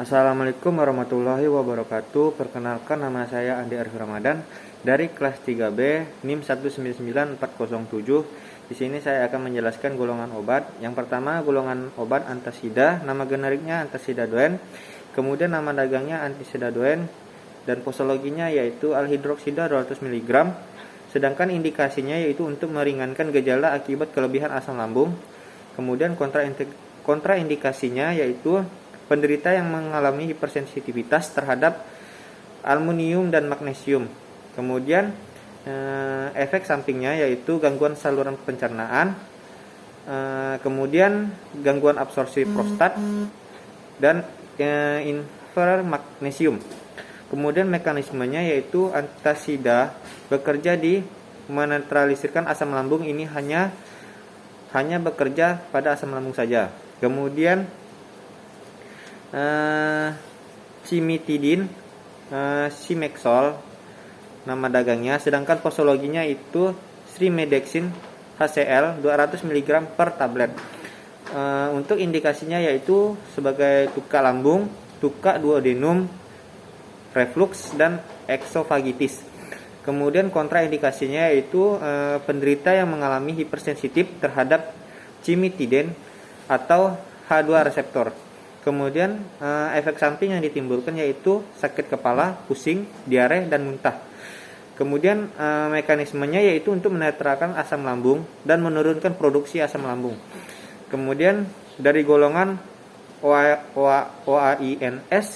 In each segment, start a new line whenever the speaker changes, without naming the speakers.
Assalamualaikum warahmatullahi wabarakatuh. Perkenalkan, nama saya Andi Arif Ramadan dari kelas 3B NIM 1999407. Di sini saya akan menjelaskan golongan obat. Yang pertama, golongan obat antasida, nama generiknya antasida doen. Kemudian nama dagangnya antasida doen dan posologinya yaitu alhidroksida 200 mg. Sedangkan indikasinya yaitu untuk meringankan gejala akibat kelebihan asam lambung. Kemudian kontraindikasinya yaitu penderita yang mengalami hipersensitivitas terhadap aluminium dan magnesium. Kemudian efek sampingnya yaitu gangguan saluran pencernaan, kemudian gangguan absorpsi prostat dan magnesium. Kemudian mekanismenya yaitu antasida bekerja di menetralisirkan asam lambung, ini hanya bekerja pada asam lambung saja. Kemudian cimetidin, simexol nama dagangnya, sedangkan posologinya itu strimedexin HCl 200 mg per tablet. Untuk indikasinya yaitu sebagai tuka lambung, tuka duodenum, reflux dan eksofagitis. Kemudian kontraindikasinya yaitu penderita yang mengalami hipersensitif terhadap cimetidin atau H2 reseptor. Kemudian efek samping yang ditimbulkan yaitu sakit kepala, pusing, diare, dan muntah. Kemudian mekanismenya yaitu untuk menetralkan asam lambung dan menurunkan produksi asam lambung. Kemudian dari golongan OAINS,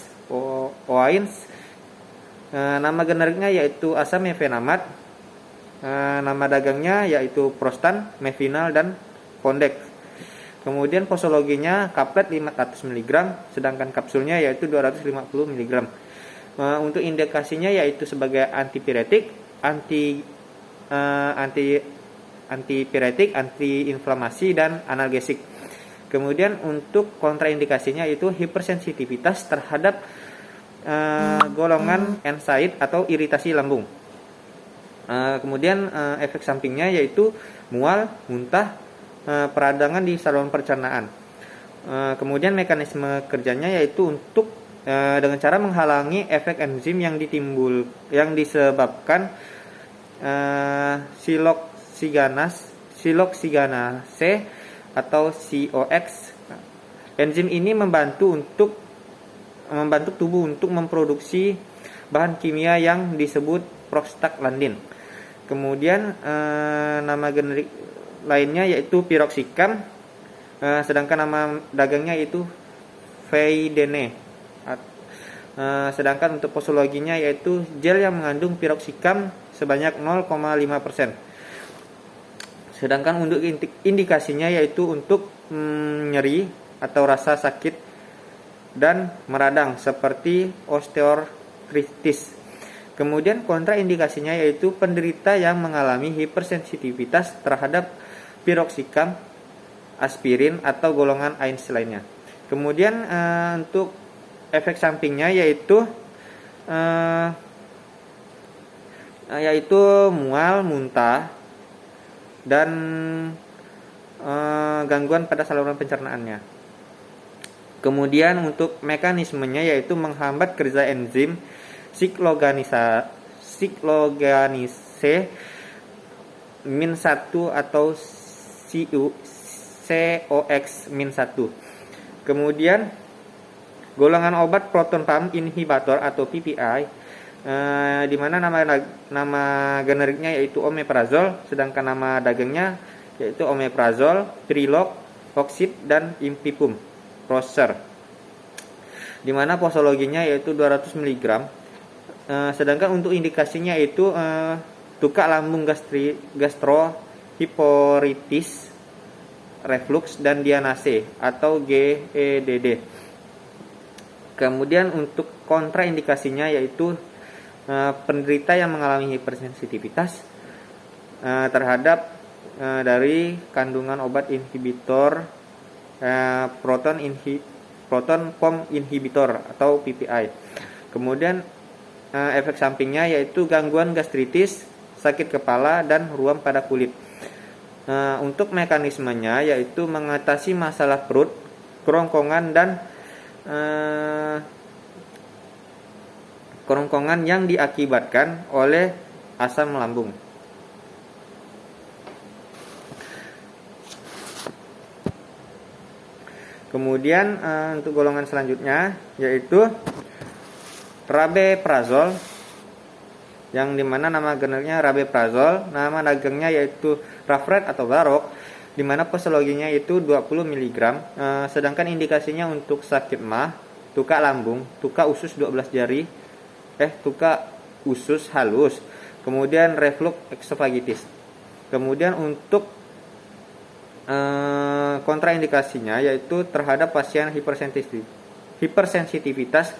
nama generiknya yaitu asam mefenamat, nama dagangnya yaitu prostan, mefinal, dan pondex. Kemudian posologinya kaplet 500 mg, sedangkan kapsulnya yaitu 250 mg. Untuk indikasinya yaitu sebagai antipiretik, antipiretik, antiinflamasi, dan analgesik. Kemudian untuk kontraindikasinya yaitu hipersensitivitas terhadap golongan NSAID atau iritasi lambung. Kemudian efek sampingnya yaitu mual, muntah, peradangan di saluran pencernaan. Kemudian mekanisme kerjanya yaitu untuk dengan cara menghalangi efek enzim yang disebabkan siloksiganase atau COX. Enzim ini membantu tubuh untuk memproduksi bahan kimia yang disebut prostaglandin. Kemudian nama generik lainnya yaitu piroxicam, sedangkan nama dagangnya yaitu Veidene. Sedangkan untuk posologinya yaitu gel yang mengandung piroxicam sebanyak 0,5%. Sedangkan untuk indikasinya yaitu untuk nyeri atau rasa sakit dan meradang seperti osteoartritis. Kemudian kontraindikasinya yaitu penderita yang mengalami hipersensitivitas terhadap piroxicam, aspirin, atau golongan AINS lainnya. Kemudian untuk efek sampingnya yaitu mual, muntah, dan gangguan pada saluran pencernaannya. Kemudian untuk mekanismenya yaitu menghambat kerja enzim sikloganase -1 atau COX-1. Kemudian golongan obat proton pump inhibitor atau PPI, di mana nama generiknya yaitu omeprazol, sedangkan nama dagangnya yaitu omeprazol, Trilok, Oxib, dan Impipum Proser, di mana posologinya yaitu 200 mg. Sedangkan untuk indikasinya yaitu tuka lambung gastrohiporitis, reflux, dan dianase atau GEDD. Kemudian untuk kontraindikasinya yaitu penderita yang mengalami hipersensitivitas terhadap dari kandungan obat inhibitor proton pump inhibitor atau PPI. Kemudian efek sampingnya yaitu gangguan gastritis, sakit kepala, dan ruam pada kulit. Untuk mekanismenya yaitu mengatasi masalah perut, kerongkongan, dan kerongkongan yang diakibatkan oleh asam lambung. Kemudian untuk golongan selanjutnya yaitu rabeprazol, yang dimana nama generiknya rabeprazol, nama dagangnya yaitu Rafret atau Varok, dimana posologinya itu 20 mg, sedangkan indikasinya untuk sakit mah, tukak lambung, tukak usus 12 jari, tukak usus halus, kemudian reflux esophagitis. Kemudian untuk kontraindikasinya yaitu terhadap pasien hipersensitivitas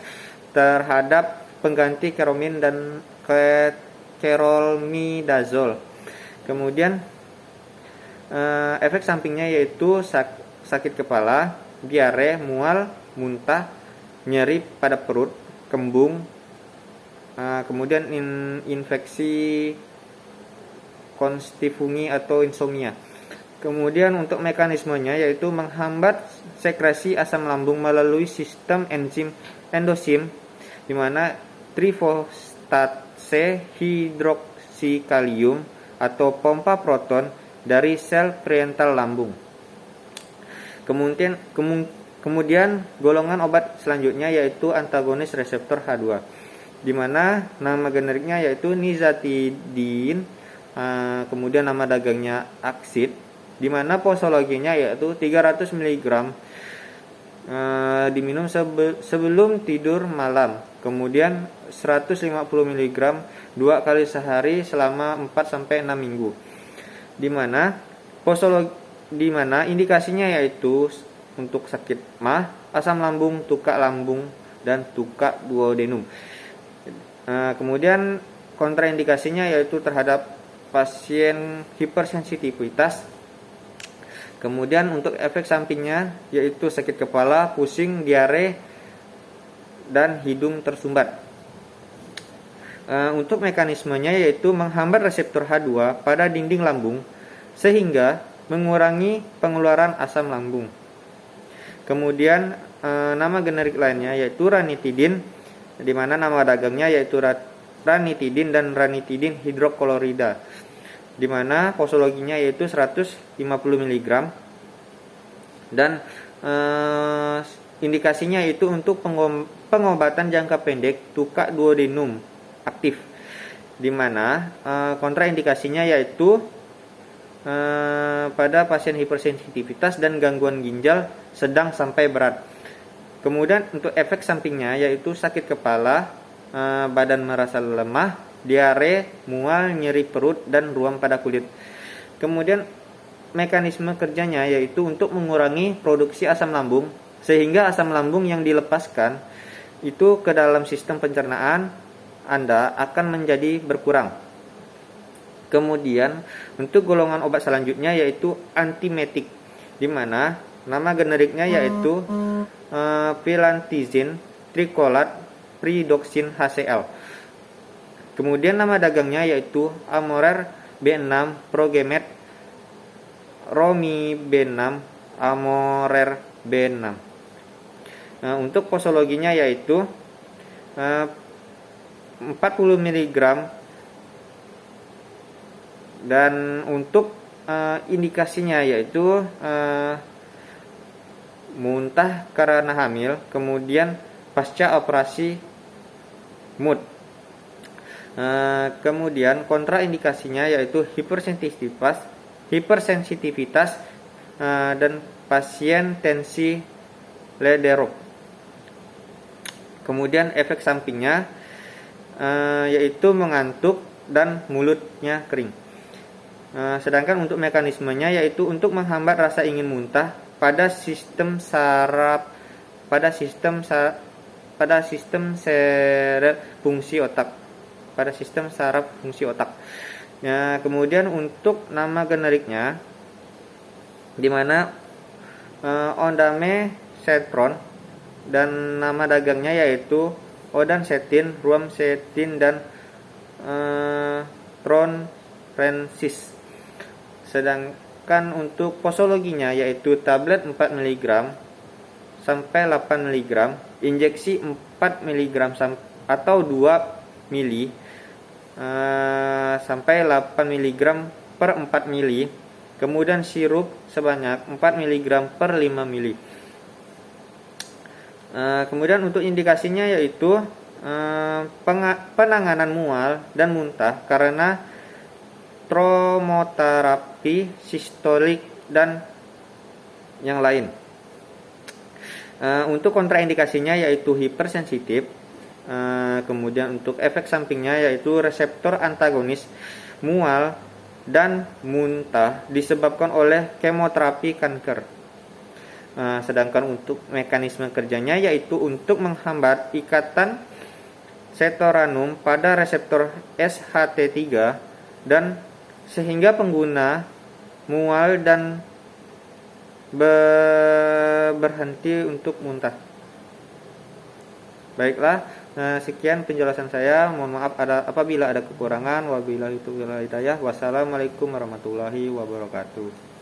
terhadap pengganti keromin dan kerolmidazol. Kemudian efek sampingnya yaitu sakit kepala, diare, mual, muntah, nyeri pada perut, kembung, kemudian infeksi konstifungi atau insomnia. Kemudian untuk mekanismenya yaitu menghambat sekresi asam lambung melalui sistem enzim endosim, di mana trifosfatase hidroksikalium atau pompa proton dari sel parietal lambung. Kemudian golongan obat selanjutnya yaitu antagonis reseptor H2, di mana nama generiknya yaitu nizatidin, kemudian nama dagangnya Aksid, di mana posologinya yaitu 300 mg diminum sebelum tidur malam, kemudian 150 mg 2 kali sehari selama 4-6 minggu, di mana indikasinya yaitu untuk sakit mah, asam lambung, tukak lambung, dan tukak duodenum. Kemudian kontraindikasinya yaitu terhadap pasien hipersensitivitas. Kemudian untuk efek sampingnya yaitu sakit kepala, pusing, diare, dan hidung tersumbat. Untuk mekanismenya yaitu menghambat reseptor H2 pada dinding lambung sehingga mengurangi pengeluaran asam lambung. Kemudian nama generik lainnya yaitu ranitidin, di mana nama dagangnya yaitu ranitidin dan ranitidin hidroklorida, di mana posologinya yaitu 150 mg dan indikasinya itu untuk pengobatan jangka pendek tukak duodenum aktif, di mana kontraindikasinya yaitu pada pasien hipersensitivitas dan gangguan ginjal sedang sampai berat. Kemudian untuk efek sampingnya yaitu sakit kepala, badan merasa lemah, diare, mual, nyeri perut, dan ruam pada kulit. Kemudian mekanisme kerjanya yaitu untuk mengurangi produksi asam lambung sehingga asam lambung yang dilepaskan itu ke dalam sistem pencernaan Anda akan menjadi berkurang. Kemudian untuk golongan obat selanjutnya yaitu antimetik, di mana nama generiknya yaitu pilantizin trikolat pridoxin HCl. Kemudian nama dagangnya yaitu Amorer B6 Progemet Romi B6 Amorer B6. Untuk posologinya yaitu 40 mg dan untuk indikasinya yaitu muntah karena hamil, kemudian pasca operasi mood. Kemudian kontraindikasinya yaitu hipersensitivitas dan pasien tensi Lederoch. Kemudian efek sampingnya yaitu mengantuk dan mulutnya kering. Sedangkan untuk mekanismenya yaitu untuk menghambat rasa ingin muntah pada sistem saraf fungsi otak. Kemudian untuk nama generiknya di mana ondansetron dan nama dagangnya yaitu odansetin, ruamsetin, dan tronfensis. Sedangkan untuk posologinya yaitu tablet 4 mg sampai 8 mg, injeksi 4 mg atau 2 mili sampai 8 mg per 4 mili, kemudian sirup sebanyak 4 mg per 5 mili. Kemudian untuk indikasinya yaitu penanganan mual dan muntah karena tromoterapi sistolik dan yang lain. Untuk kontraindikasinya yaitu hipersensitif. Kemudian untuk efek sampingnya yaitu reseptor antagonis mual dan muntah disebabkan oleh kemoterapi kanker. Sedangkan untuk mekanisme kerjanya yaitu untuk menghambat ikatan setoranum pada reseptor SHT3 dan sehingga pengguna mual dan berhenti untuk muntah. Baiklah, sekian penjelasan saya. Mohon maaf apabila ada kekurangan. Wabillahi taufiq wal hidayah. Wassalamualaikum warahmatullahi wabarakatuh.